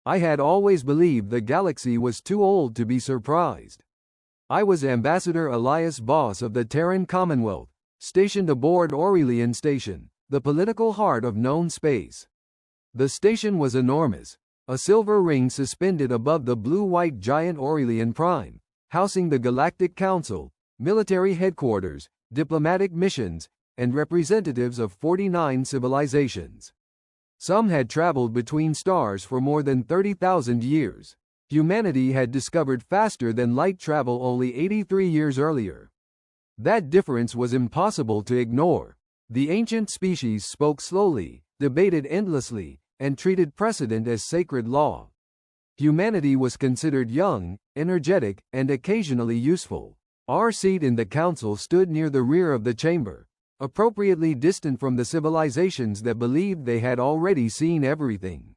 I had always believed the galaxy was too old to be surprised. I was Ambassador Elias Voss of the Terran Commonwealth, stationed aboard Aurelian Station, the political heart of known space. The station was enormous, a silver ring suspended above the blue-white giant Aurelian Prime, housing the Galactic Council, military headquarters, diplomatic missions, and representatives of 49 civilizations. Some had traveled between stars for more than 30,000 years. Humanity had discovered faster than light travel only 83 years earlier. That difference was impossible to ignore. The ancient species spoke slowly, debated endlessly, and treated precedent as sacred law. Humanity was considered young, energetic, and occasionally useful. Our seat in the council stood near the rear of the chamber, appropriately distant from the civilizations that believed they had already seen everything.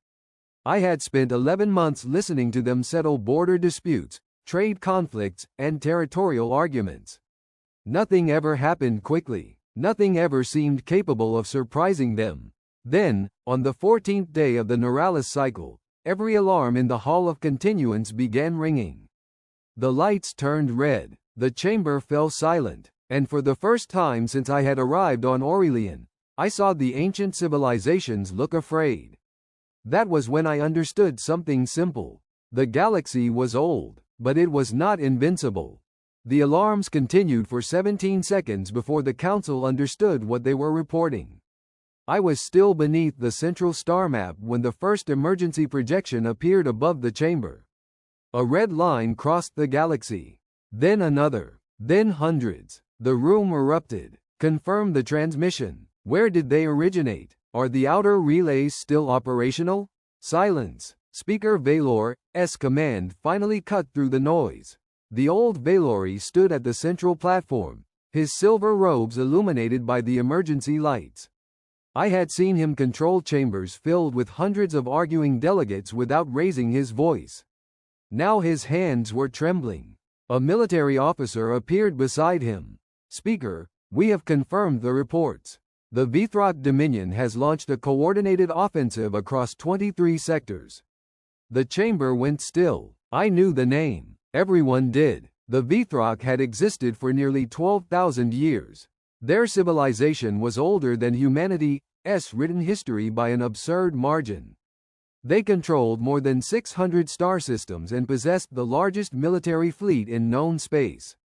I had spent 11 months listening to them settle border disputes, trade conflicts, and territorial arguments. Nothing ever happened quickly. Nothing ever seemed capable of surprising them. Then, on the 14th day of the Neuralis cycle, every alarm in the Hall of Continuance began ringing. The lights turned red, the chamber fell silent, and for the first time since I had arrived on Aurelian, I saw the ancient civilizations look afraid. That was when I understood something simple. The galaxy was old, but it was not invincible. The alarms continued for 17 seconds before the council understood what they were reporting. I was still beneath the central star map when the first emergency projection appeared above the chamber. A red line crossed the galaxy. Then another. Then hundreds. The room erupted. Confirm the transmission. Where did they originate? Are the outer relays still operational? Silence. Speaker Valor's command finally cut through the noise. The old Valori stood at the central platform, his silver robes illuminated by the emergency lights. I had seen him control chambers filled with hundreds of arguing delegates without raising his voice. Now his hands were trembling. A military officer appeared beside him. Speaker, we have confirmed the reports. The Vthrak Dominion has launched a coordinated offensive across 23 sectors. The chamber went still. I knew the name. Everyone did. The Vthrak had existed for nearly 12,000 years. Their civilization was older than humanity's written history by an absurd margin. They controlled more than 600 star systems and possessed the largest military fleet in known space.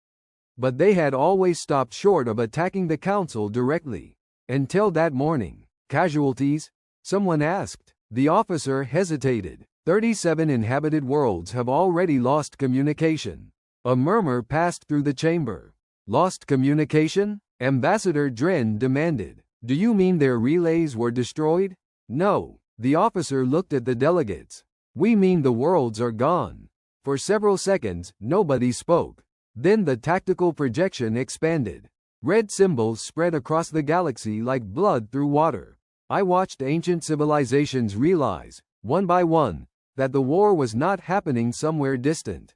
But they had always stopped short of attacking the council directly. Until that morning. Casualties? Someone asked. The officer hesitated. 37 inhabited worlds have already lost communication. A murmur passed through the chamber. Lost communication? Ambassador Dren demanded. Do you mean their relays were destroyed? No. The officer looked at the delegates. We mean the worlds are gone. For several seconds, nobody spoke. Then the tactical projection expanded. Red symbols spread across the galaxy like blood through water. I watched ancient civilizations realize, one by one, that the war was not happening somewhere distant.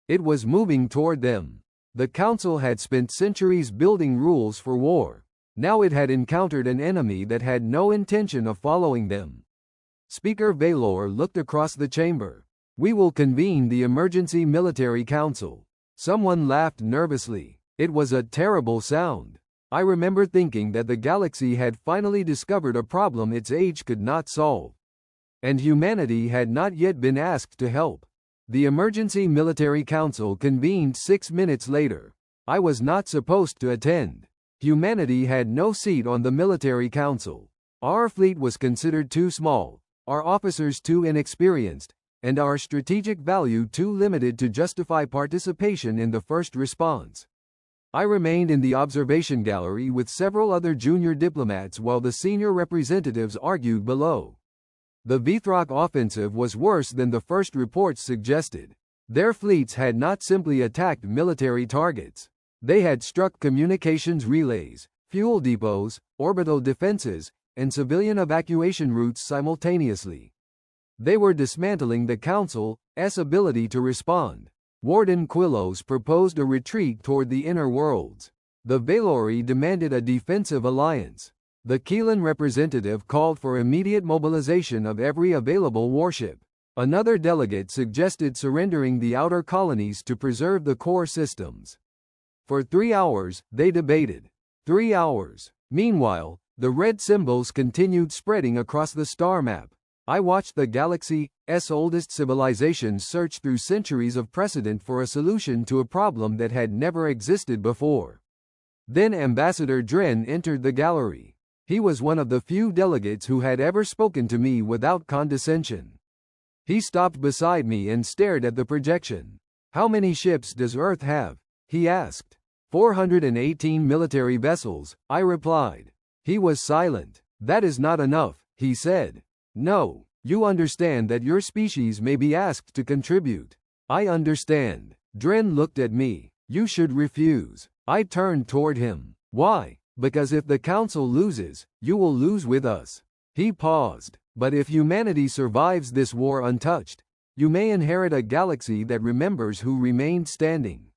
It was moving toward them. The council had spent centuries building rules for war. Now it had encountered an enemy that had no intention of following them. Speaker Valor looked across the chamber. We will convene the Emergency Military Council. Someone laughed nervously. It was a terrible sound. I remember thinking that the galaxy had finally discovered a problem its age could not solve. And humanity had not yet been asked to help. The Emergency Military Council convened 6 minutes later. I was not supposed to attend. Humanity had no seat on the military council. Our fleet was considered too small, our officers too inexperienced, and our strategic value too limited to justify participation in the first response. I remained in the observation gallery with several other junior diplomats while the senior representatives argued below. The Vthrak offensive was worse than the first reports suggested. Their fleets had not simply attacked military targets. They had struck communications relays, fuel depots, orbital defenses, and civilian evacuation routes simultaneously. They were dismantling the Council's ability to respond. Warden Quillos proposed a retreat toward the inner worlds. The Valori demanded a defensive alliance. The Keelan representative called for immediate mobilization of every available warship. Another delegate suggested surrendering the outer colonies to preserve the core systems. For 3 hours, they debated. 3 hours. Meanwhile, the red symbols continued spreading across the star map. I watched the galaxy's oldest civilizations search through centuries of precedent for a solution to a problem that had never existed before. Then Ambassador Dren entered the gallery. He was one of the few delegates who had ever spoken to me without condescension. He stopped beside me and stared at the projection. "How many ships does Earth have?" he asked. 418 military vessels, I replied. He was silent. "That is not enough," he said. "No, you understand that your species may be asked to contribute." "I understand." Dren looked at me. "You should refuse." I turned toward him. "Why?" "Because if the Council loses, you will lose with us." He paused. "But if humanity survives this war untouched, you may inherit a galaxy that remembers who remained standing."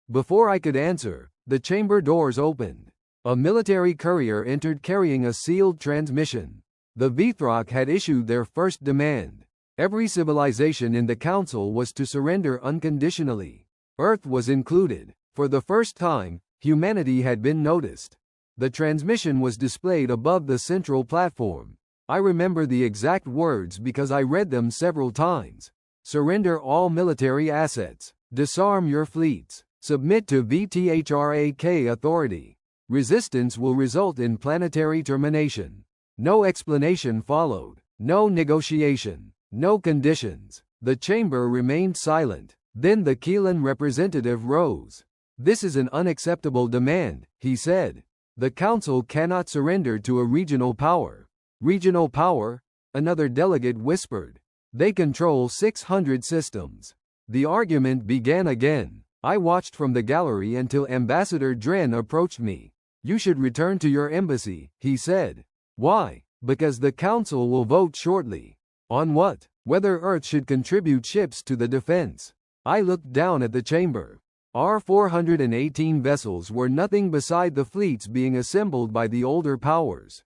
Before I could answer, the chamber doors opened. A military courier entered carrying a sealed transmission. The Vthrak had issued their first demand. Every civilization in the Council was to surrender unconditionally. Earth was included. For the first time, humanity had been noticed. The transmission was displayed above the central platform. I remember the exact words because I read them several times. "Surrender all military assets. Disarm your fleets. Submit to Vthrak authority. Resistance will result in planetary termination." No explanation followed. No negotiation. No conditions. The chamber remained silent. Then the Keelan representative rose. "This is an unacceptable demand," he said. "The Council cannot surrender to a regional power." "Regional power?" another delegate whispered. "They control 600 systems." The argument began again. I watched from the gallery until Ambassador Dren approached me. "You should return to your embassy," he said. "Why?" "Because the Council will vote shortly." "On what?" "Whether Earth should contribute ships to the defense." I looked down at the chamber. Our 418 vessels were nothing beside the fleets being assembled by the older powers.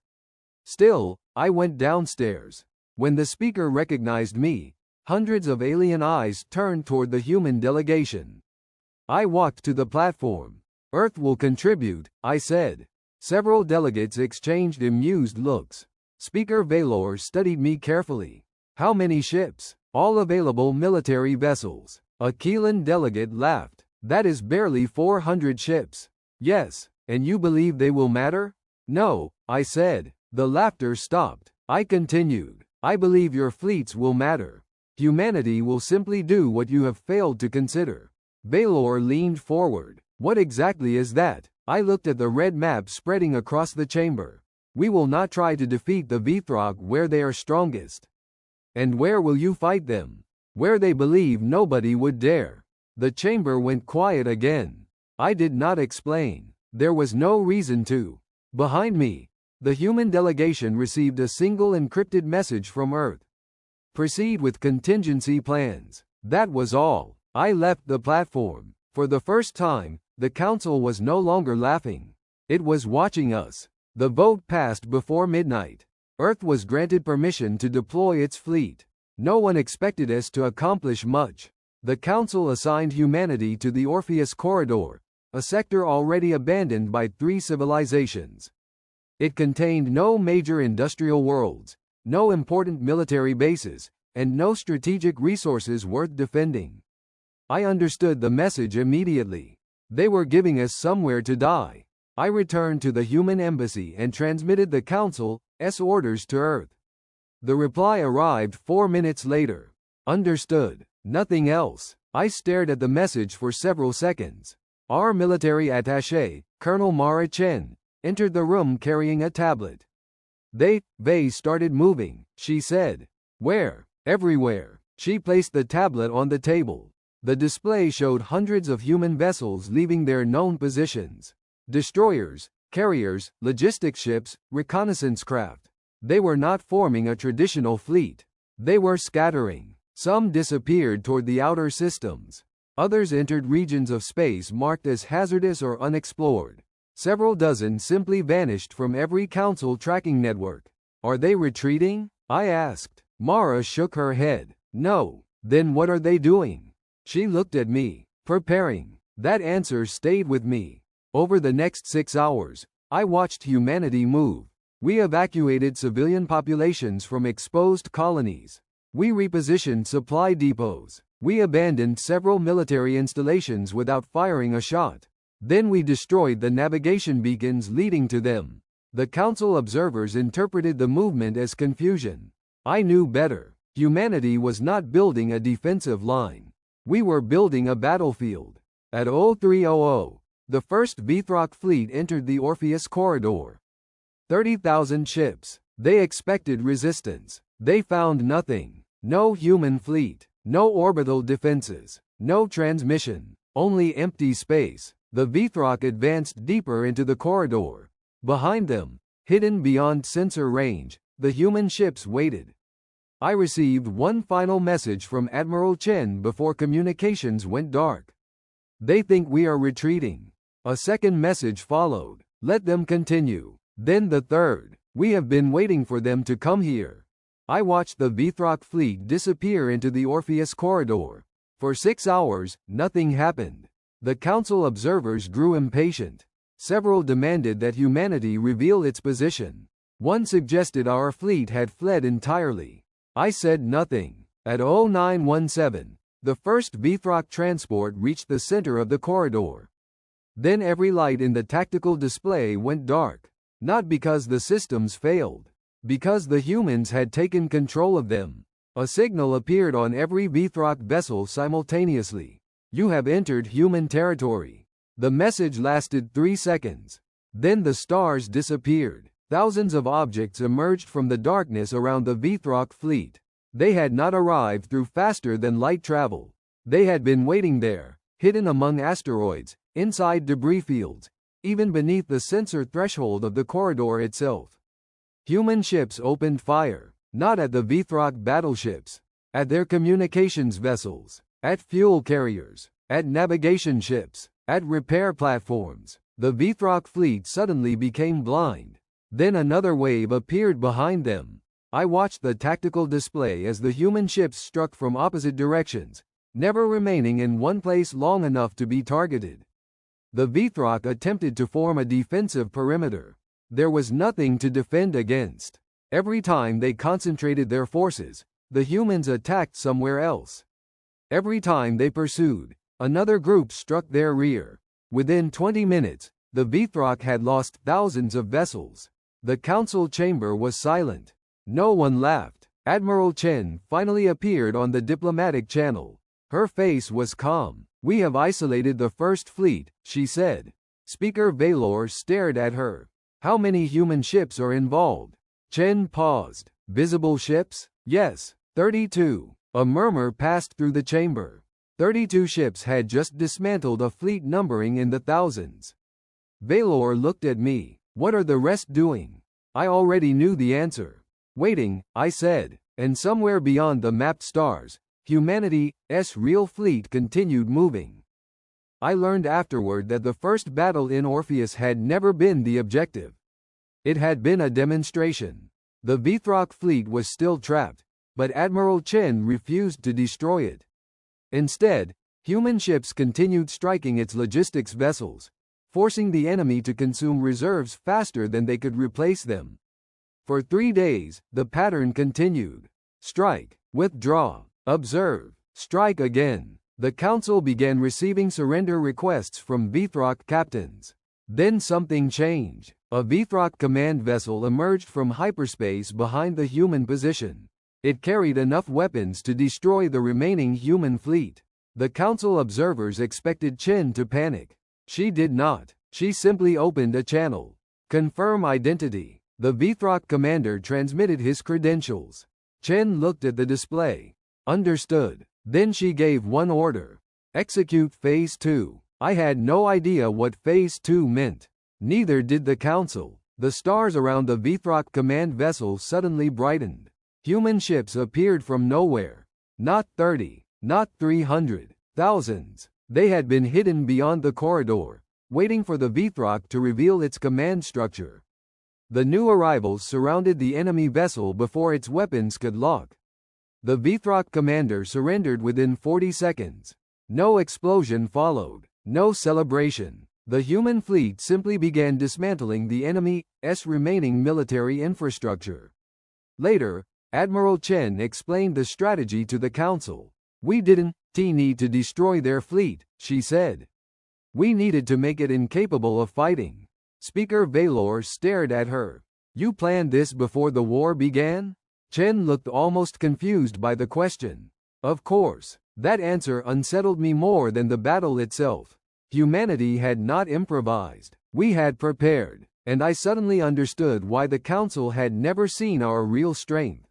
Still, I went downstairs. When the speaker recognized me, hundreds of alien eyes turned toward the human delegation. I walked to the platform. "Earth will contribute," I said. Several delegates exchanged amused looks. Speaker Valor studied me carefully. "How many ships?" "All available military vessels." A Keelan delegate laughed. "That is barely 400 ships." "Yes, and you believe they will matter?" "No," I said. The laughter stopped. I continued. "I believe your fleets will matter. Humanity will simply do what you have failed to consider." Valor leaned forward. "What exactly is that?" I looked at the red map spreading across the chamber. "We will not try to defeat the Vthrak where they are strongest." "And where will you fight them?" "Where they believe nobody would dare." The chamber went quiet again. I did not explain. There was no reason to. Behind me, the human delegation received a single encrypted message from Earth. "Proceed with contingency plans." That was all. I left the platform. For the first time, the Council was no longer laughing. It was watching us. The vote passed before midnight. Earth was granted permission to deploy its fleet. No one expected us to accomplish much. The Council assigned humanity to the Orpheus Corridor, a sector already abandoned by 3 civilizations. It contained no major industrial worlds, no important military bases, and no strategic resources worth defending. I understood the message immediately. They were giving us somewhere to die. I returned to the human embassy and transmitted the Council's orders to Earth. The reply arrived 4 minutes later. "Understood." Nothing else. I stared at the message for several seconds. Our military attaché, Colonel Mara Chen, entered the room carrying a tablet. They started moving," she said. "Where?" "Everywhere." She placed the tablet on the table. The display showed hundreds of human vessels leaving their known positions. Destroyers, carriers, logistics ships, reconnaissance craft. They were not forming a traditional fleet. They were scattering. Some disappeared toward the outer systems. Others entered regions of space marked as hazardous or unexplored. Several dozen simply vanished from every Council tracking network. "Are they retreating?" I asked. Mara shook her head. No. Then what are they doing? She looked at me. Preparing. That answer stayed with me. Over the next 6 hours, I watched humanity move. We evacuated civilian populations from exposed colonies. We repositioned supply depots. We abandoned several military installations without firing a shot. Then we destroyed the navigation beacons leading to them. The council observers interpreted the movement as confusion. I knew better. Humanity was not building a defensive line. We were building a battlefield. At 0300, the first Vthrak fleet entered the Orpheus corridor. 30,000 ships. They expected resistance. They found nothing. No human fleet. No orbital defenses. No transmission. Only empty space. The Vthrak advanced deeper into the corridor. Behind them, hidden beyond sensor range, the human ships waited. I received one final message from Admiral Chen before communications went dark. They think we are retreating. A second message followed. Let them continue. Then the third. We have been waiting for them to come here. I watched the Vthrak fleet disappear into the Orpheus corridor. For 6 hours, nothing happened. The council observers grew impatient. Several demanded that humanity reveal its position. One suggested our fleet had fled entirely. I said nothing. At 0917, the first Vthrak transport reached the center of the corridor. Then every light in the tactical display went dark. Not because the systems failed. Because the humans had taken control of them. A signal appeared on every Vthrak vessel simultaneously. You have entered human territory. The message lasted 3 seconds. Then the stars disappeared. Thousands of objects emerged from the darkness around the Vthrak fleet. They had not arrived through faster than light travel. They had been waiting there, hidden among asteroids, inside debris fields, even beneath the sensor threshold of the corridor itself. Human ships opened fire, not at the Vthrak battleships, at their communications vessels, at fuel carriers, at navigation ships, at repair platforms. The Vthrak fleet suddenly became blind. Then another wave appeared behind them. I watched the tactical display as the human ships struck from opposite directions, never remaining in one place long enough to be targeted. The Vthrak attempted to form a defensive perimeter. There was nothing to defend against. Every time they concentrated their forces, the humans attacked somewhere else. Every time they pursued, another group struck their rear. Within 20 minutes, the Vthrak had lost thousands of vessels. The council chamber was silent. No one laughed. Admiral Chen finally appeared on the diplomatic channel. Her face was calm. We have isolated the first fleet, she said. Speaker Valor stared at her. How many human ships are involved? Chen paused. Visible ships? Yes, 32. A murmur passed through the chamber. 32 ships had just dismantled a fleet numbering in the thousands. Valor looked at me. What are the rest doing? I already knew the answer. Waiting, I said. And somewhere beyond the mapped stars, humanity's real fleet continued moving. I learned afterward that the first battle in Orpheus had never been the objective. It had been a demonstration. The Vthrak fleet was still trapped, but Admiral Chen refused to destroy it. Instead, human ships continued striking its logistics vessels, forcing the enemy to consume reserves faster than they could replace them. For 3 days, the pattern continued. Strike, withdraw, observe, strike again. The council began receiving surrender requests from Vthrak captains. Then something changed. A Vthrak command vessel emerged from hyperspace behind the human position. It carried enough weapons to destroy the remaining human fleet. The council observers expected Chen to panic. She did not. She simply opened a channel. Confirm identity. The Vthrak commander transmitted his credentials. Chen looked at the display. Understood. Then she gave one order. Execute Phase 2. I had no idea what Phase 2 meant. Neither did the council. The stars around the Vthrak command vessel suddenly brightened. Human ships appeared from nowhere. Not 30, not 300, thousands. They had been hidden beyond the corridor, waiting for the Vthrak to reveal its command structure. The new arrivals surrounded the enemy vessel before its weapons could lock. The Vthrak commander surrendered within 40 seconds. No explosion followed. No celebration. The human fleet simply began dismantling the enemy's remaining military infrastructure. Later, Admiral Chen explained the strategy to the council. We didn't need to destroy their fleet, she said. We needed to make it incapable of fighting. Speaker Valor stared at her. You planned this before the war began? Chen looked almost confused by the question. Of course. That answer unsettled me more than the battle itself. Humanity had not improvised. We had prepared. And I suddenly understood why the council had never seen our real strength.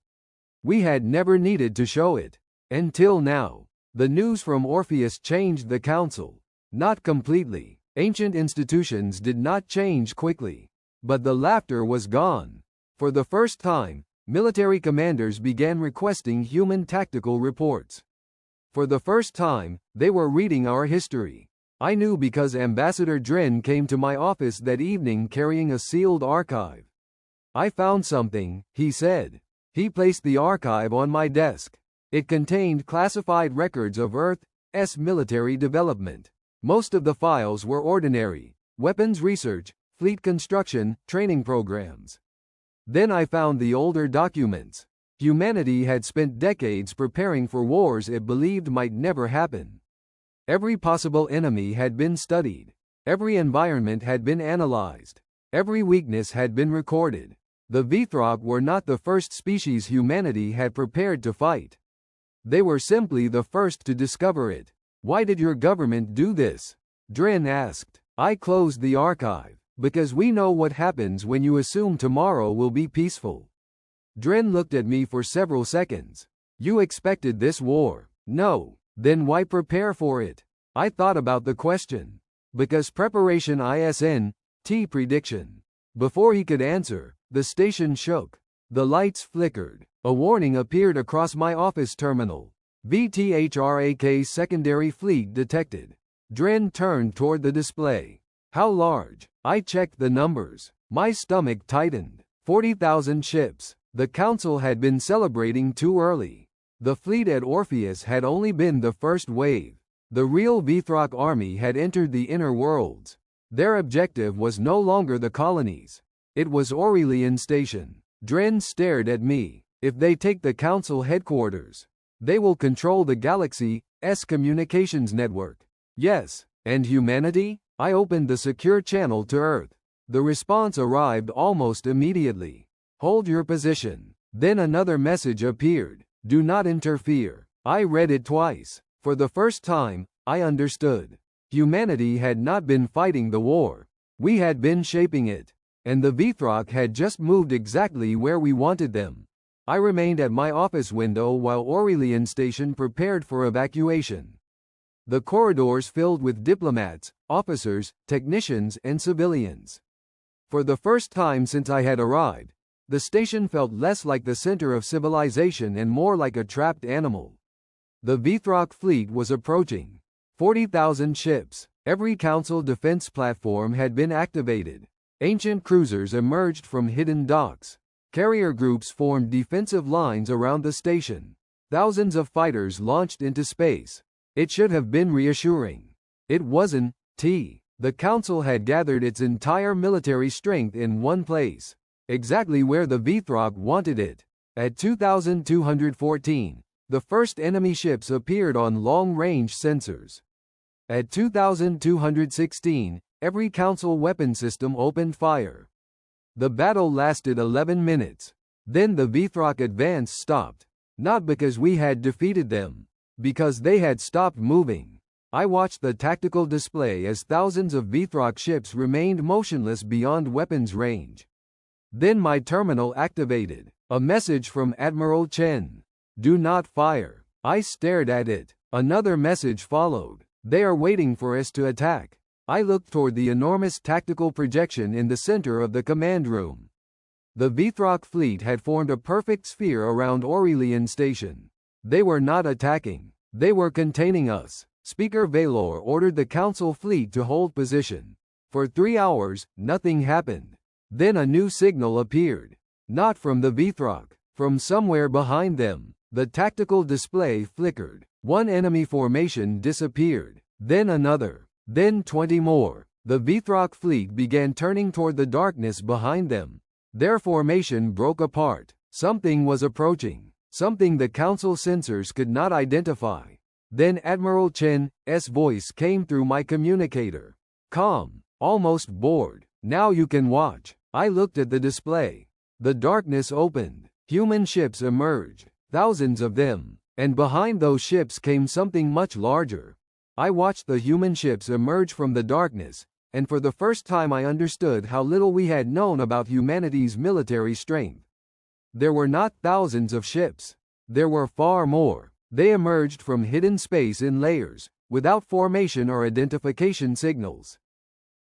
We had never needed to show it. Until now. The news from Orpheus changed the council. Not completely. Ancient institutions did not change quickly. But the laughter was gone. For the first time, military commanders began requesting human tactical reports. For the first time, they were reading our history. I knew because Ambassador Dren came to my office that evening carrying a sealed archive. I found something, he said. He placed the archive on my desk. It contained classified records of Earth's military development. Most of the files were ordinary: weapons research, fleet construction, training programs. Then I found the older documents. Humanity had spent decades preparing for wars it believed might never happen. Every possible enemy had been studied. Every environment had been analyzed. Every weakness had been recorded. The Vthrak were not the first species humanity had prepared to fight. They were simply the first to discover it. Why did your government do this? Dren asked. I closed the archive. Because we know what happens when you assume tomorrow will be peaceful. Dren looked at me for several seconds. You expected this war? No. Then why prepare for it? I thought about the question. Because preparation isn't prediction. Before he could answer, the station shook. The lights flickered. A warning appeared across my office terminal. Vthrak secondary fleet detected. Dren turned toward the display. How large? I checked the numbers. My stomach tightened. 40,000 ships. The council had been celebrating too early. The fleet at Orpheus had only been the first wave. The real Vthrak army had entered the inner worlds. Their objective was no longer the colonies. It was Aurelian Station. Dren stared at me. If they take the council headquarters, they will control the galaxy's communications network. Yes. And humanity? I opened the secure channel to Earth. The response arrived almost immediately. Hold your position. Then another message appeared. Do not interfere. I read it twice. For the first time, I understood. Humanity had not been fighting the war. We had been shaping it. And the Vthrak had just moved exactly where we wanted them. I remained at my office window while Aurelian Station prepared for evacuation. The corridors filled with diplomats, officers, technicians, and civilians. For the first time since I had arrived, the station felt less like the center of civilization and more like a trapped animal. The Vthrak fleet was approaching. 40,000 ships. Every council defense platform had been activated. Ancient cruisers emerged from hidden docks. Carrier groups formed defensive lines around the station. Thousands of fighters launched into space. It should have been reassuring. It wasn't. The council had gathered its entire military strength in one place. Exactly where the Vthrak wanted it. At 2214, the first enemy ships appeared on long-range sensors. At 2216, every council weapon system opened fire. The battle lasted 11 minutes. Then the Vthrak advance stopped. Not because we had defeated them. Because they had stopped moving. I watched the tactical display as thousands of Vthrak ships remained motionless beyond weapons range. Then my terminal activated. A message from Admiral Chen. Do not fire. I stared at it. Another message followed. They are waiting for us to attack. I looked toward the enormous tactical projection in the center of the command room. The Vthrak fleet had formed a perfect sphere around Aurelian Station. They were not attacking. They were containing us. Speaker Valor ordered the council fleet to hold position. For 3 hours, nothing happened. Then a new signal appeared. Not from the Vthrak. From somewhere behind them. The tactical display flickered. One enemy formation disappeared, then another, then 20 more. The Vthrak fleet began turning toward the darkness behind them. Their formation broke apart. Something was approaching, something the Council sensors could not identify. Then Admiral Chen's voice came through my communicator. Calm, almost bored. Now you can watch. I looked at the display. The darkness opened. Human ships emerged, thousands of them, and behind those ships came something much larger. I watched the human ships emerge from the darkness, and for the first time I understood how little we had known about humanity's military strength. There were not thousands of ships. There were far more. They emerged from hidden space in layers, without formation or identification signals.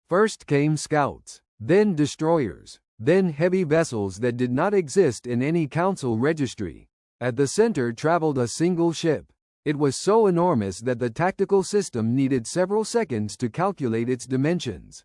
First came scouts, then destroyers, then heavy vessels that did not exist in any Council registry. At the center traveled a single ship. It was so enormous that the tactical system needed several seconds to calculate its dimensions.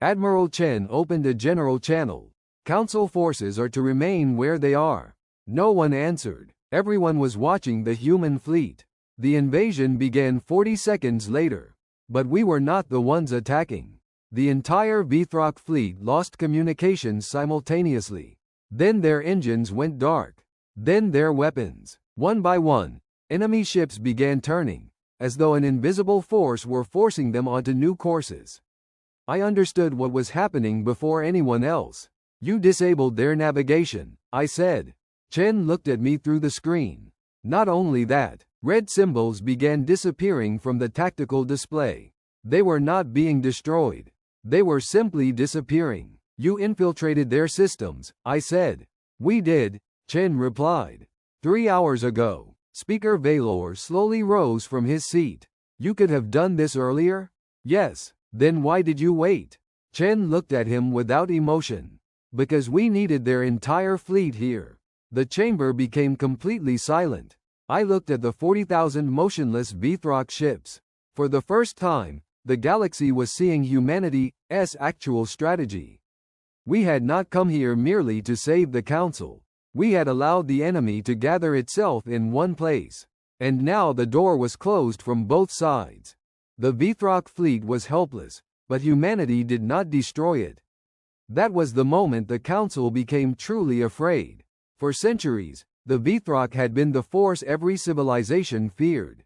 Admiral Chen opened a general channel. Council forces are to remain where they are. No one answered. Everyone was watching the human fleet. The invasion began 40 seconds later. But we were not the ones attacking. The entire Vthrak fleet lost communications simultaneously. Then their engines went dark. Then their weapons. One by one, enemy ships began turning, as though an invisible force were forcing them onto new courses. I understood what was happening before anyone else. You disabled their navigation, I said. Chen looked at me through the screen. Not only that, red symbols began disappearing from the tactical display. They were not being destroyed. They were simply disappearing. You infiltrated their systems, I said. We did, Chen replied. 3 hours ago. Speaker Valor slowly rose from his seat. You could have done this earlier? Yes. Then why did you wait? Chen looked at him without emotion. Because we needed their entire fleet here. The chamber became completely silent. I looked at the 40,000 motionless Vthrak ships. For the first time, the galaxy was seeing humanity's actual strategy. We had not come here merely to save the Council. We had allowed the enemy to gather itself in one place. And now the door was closed from both sides. The Vthrak fleet was helpless, but humanity did not destroy it. That was the moment the Council became truly afraid. For centuries, the Vthrak had been the force every civilization feared.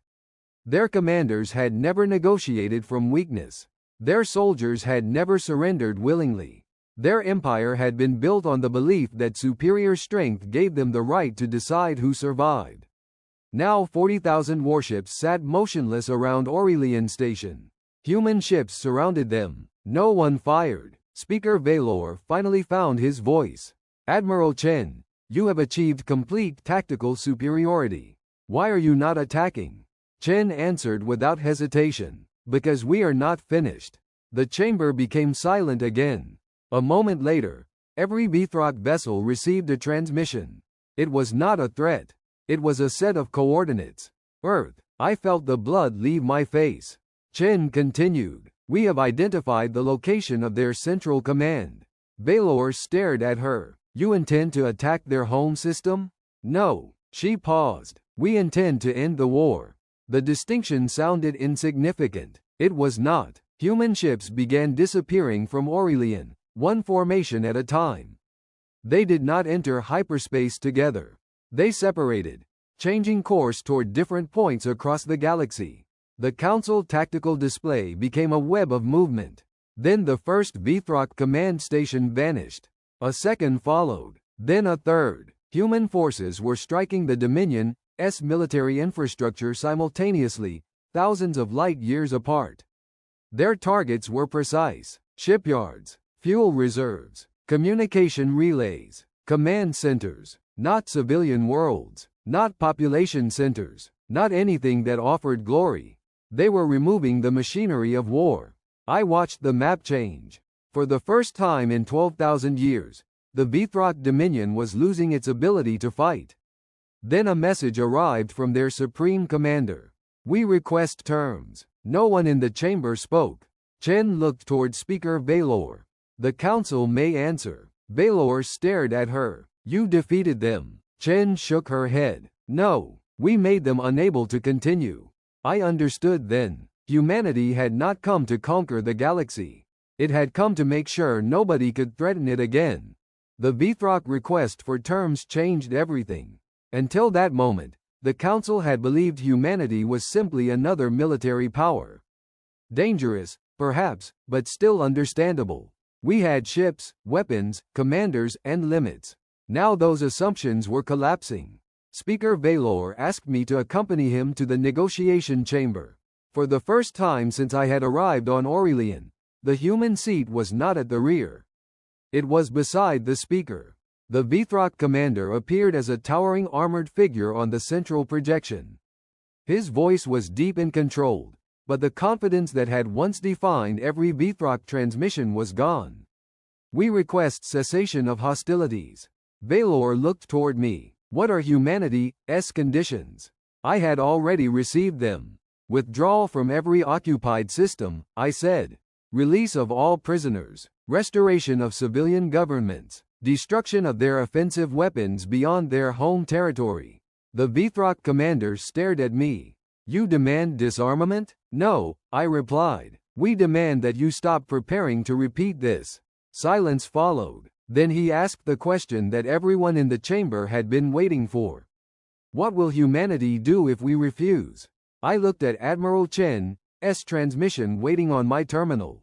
Their commanders had never negotiated from weakness. Their soldiers had never surrendered willingly. Their empire had been built on the belief that superior strength gave them the right to decide who survived. Now 40,000 warships sat motionless around Aurelian Station. Human ships surrounded them. No one fired. Speaker Valor finally found his voice. Admiral Chen, you have achieved complete tactical superiority. Why are you not attacking? Chen answered without hesitation. Because we are not finished. The chamber became silent again. A moment later, every Vthrak vessel received a transmission. It was not a threat. It was a set of coordinates. Earth. I felt the blood leave my face. Chen continued. We have identified the location of their central command. Valor stared at her. You intend to attack their home system? No. She paused. We intend to end the war. The distinction sounded insignificant. It was not. Human ships began disappearing from Aurelian, one formation at a time. They did not enter hyperspace together. They separated, changing course toward different points across the galaxy. The Council tactical display became a web of movement. Then the first Vthrak command station vanished. A second followed. Then a third. Human forces were striking the Dominion's military infrastructure simultaneously, thousands of light years apart. Their targets were precise. Shipyards, fuel reserves, communication relays, command centers, not civilian worlds, not population centers, not anything that offered glory. They were removing the machinery of war. I watched the map change. For the first time in 12,000 years, the Vthrak Dominion was losing its ability to fight. Then a message arrived from their supreme commander. We request terms. No one in the chamber spoke. Chen looked toward Speaker Valor. The Council may answer. Valor stared at her. You defeated them. Chen shook her head. No, we made them unable to continue. I understood then. Humanity had not come to conquer the galaxy. It had come to make sure nobody could threaten it again. The Vthrak request for terms changed everything. Until that moment, the Council had believed humanity was simply another military power. Dangerous, perhaps, but still understandable. We had ships, weapons, commanders, and limits. Now those assumptions were collapsing. Speaker Valor asked me to accompany him to the negotiation chamber. For the first time since I had arrived on Aurelian, the human seat was not at the rear. It was beside the speaker. The Vthrak commander appeared as a towering armored figure on the central projection. His voice was deep and controlled, but the confidence that had once defined every Vthrak transmission was gone. We request cessation of hostilities. Valor looked toward me. What are humanity's conditions? I had already received them. Withdrawal from every occupied system, I said. Release of all prisoners. Restoration of civilian governments. Destruction of their offensive weapons beyond their home territory. The Vthrak commander stared at me. You demand disarmament? No, I replied. We demand that you stop preparing to repeat this. Silence followed. Then he asked the question that everyone in the chamber had been waiting for. What will humanity do if we refuse? I looked at Admiral Chen's transmission waiting on my terminal.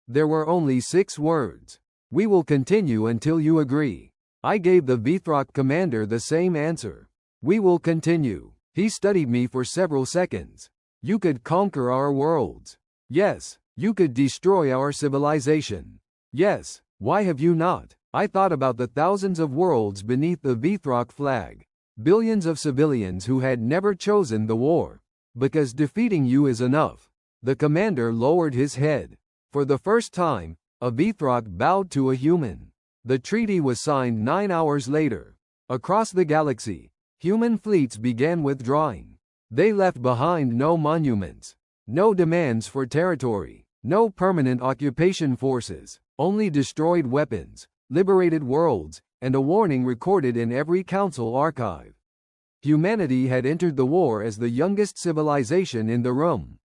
There were only 6 words. We will continue until you agree. I gave the Vthrak commander the same answer. We will continue. He studied me for several seconds. You could conquer our worlds. Yes. You could destroy our civilization. Yes. Why have you not? I thought about the thousands of worlds beneath the Vthrak flag. Billions of civilians who had never chosen the war. Because defeating you is enough. The commander lowered his head. For the first time, a Vthrak bowed to a human. The treaty was signed 9 hours later. Across the galaxy, human fleets began withdrawing. They left behind no monuments, no demands for territory, no permanent occupation forces, only destroyed weapons, liberated worlds, and a warning recorded in every council archive. Humanity had entered the war as the youngest civilization in the room.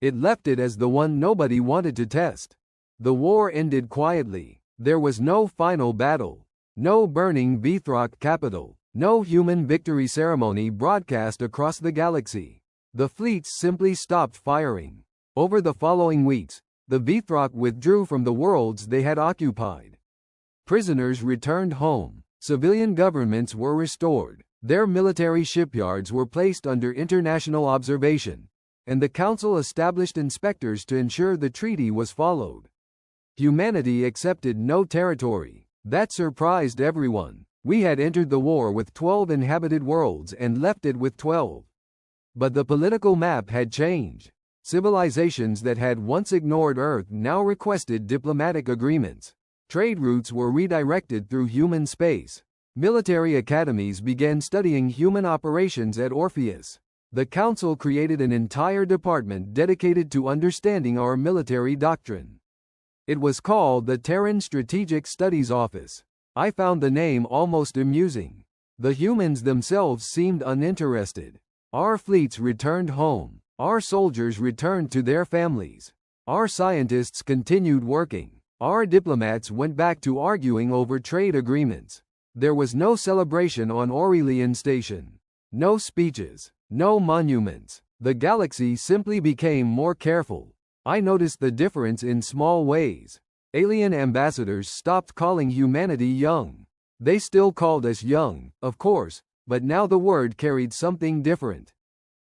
It left it as the one nobody wanted to test. The war ended quietly. There was no final battle, no burning Vthrak capital, no human victory ceremony broadcast across the galaxy. The fleets simply stopped firing. Over the following weeks, the Vthrak withdrew from the worlds they had occupied. Prisoners returned home. Civilian governments were restored. Their military shipyards were placed under international observation, and the Council established inspectors to ensure the treaty was followed. Humanity accepted no territory. That surprised everyone. We had entered the war with 12 inhabited worlds and left it with 12. But the political map had changed. Civilizations that had once ignored Earth now requested diplomatic agreements. Trade routes were redirected through human space. Military academies began studying human operations at Orpheus. The Council created an entire department dedicated to understanding our military doctrine. It was called the Terran Strategic Studies Office. I found the name almost amusing. The humans themselves seemed uninterested. Our fleets returned home. Our soldiers returned to their families. Our scientists continued working. Our diplomats went back to arguing over trade agreements. There was no celebration on Aurelian Station. No speeches. No monuments. The galaxy simply became more careful. I noticed the difference in small ways. Alien ambassadors stopped calling humanity young. They still called us young, of course, but now the word carried something different.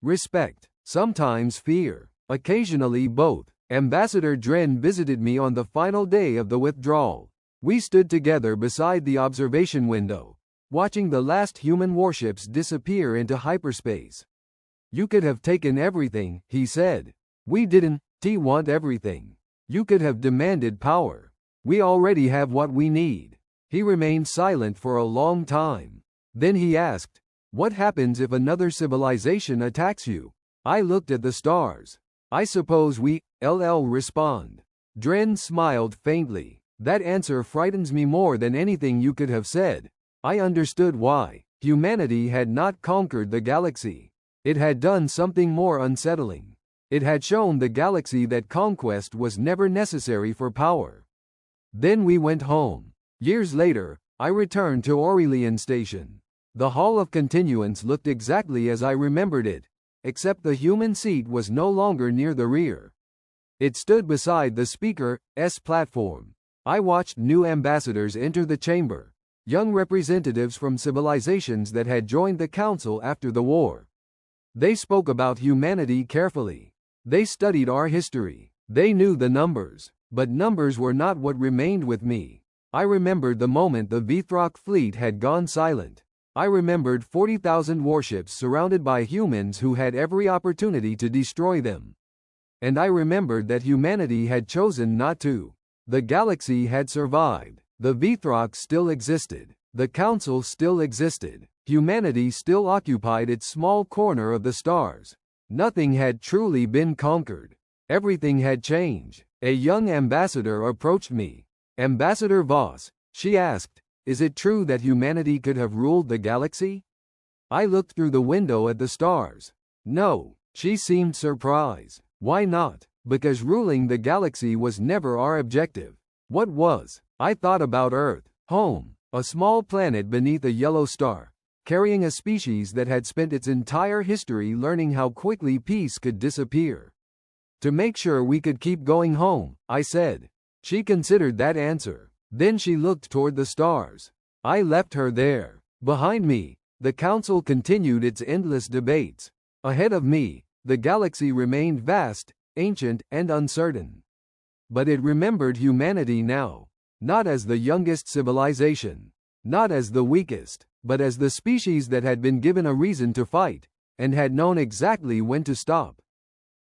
Respect. Sometimes fear. Occasionally both. Ambassador Dren visited me on the final day of the withdrawal. We stood together beside the observation window, watching the last human warships disappear into hyperspace. You could have taken everything, he said. We didn't want everything. You could have demanded power. We already have what we need. He remained silent for a long time. Then he asked, what happens if another civilization attacks you? I looked at the stars. I suppose we respond. Dren smiled faintly. That answer frightens me more than anything you could have said. I understood why. Humanity had not conquered the galaxy. It had done something more unsettling. It had shown the galaxy that conquest was never necessary for power. Then we went home. Years later, I returned to Aurelian Station. The Hall of Continuance looked exactly as I remembered it, except the human seat was no longer near the rear. It stood beside the speaker's platform. I watched new ambassadors enter the chamber, young representatives from civilizations that had joined the council after the war. They spoke about humanity carefully. They studied our history. They knew the numbers, but numbers were not what remained with me. I remembered the moment the Vthrak fleet had gone silent. I remembered 40,000 warships surrounded by humans who had every opportunity to destroy them. And I remembered that humanity had chosen not to. The galaxy had survived. The Vthrak still existed. The council still existed. Humanity still occupied its small corner of the stars. Nothing had truly been conquered. Everything had changed. A young ambassador approached me. "Ambassador Voss," she asked, "is it true that humanity could have ruled the galaxy?" I looked through the window at the stars. "No." She seemed surprised. "Why not?" "Because ruling the galaxy was never our objective." "What was?" I thought about Earth, home, a small planet beneath a yellow star, carrying a species that had spent its entire history learning how quickly peace could disappear. "To make sure we could keep going home," I said. She considered that answer. Then she looked toward the stars. I left her there. Behind me, the council continued its endless debates. Ahead of me, the galaxy remained vast, ancient, and uncertain. But it remembered humanity now, not as the youngest civilization, not as the weakest, but as the species that had been given a reason to fight, and had known exactly when to stop.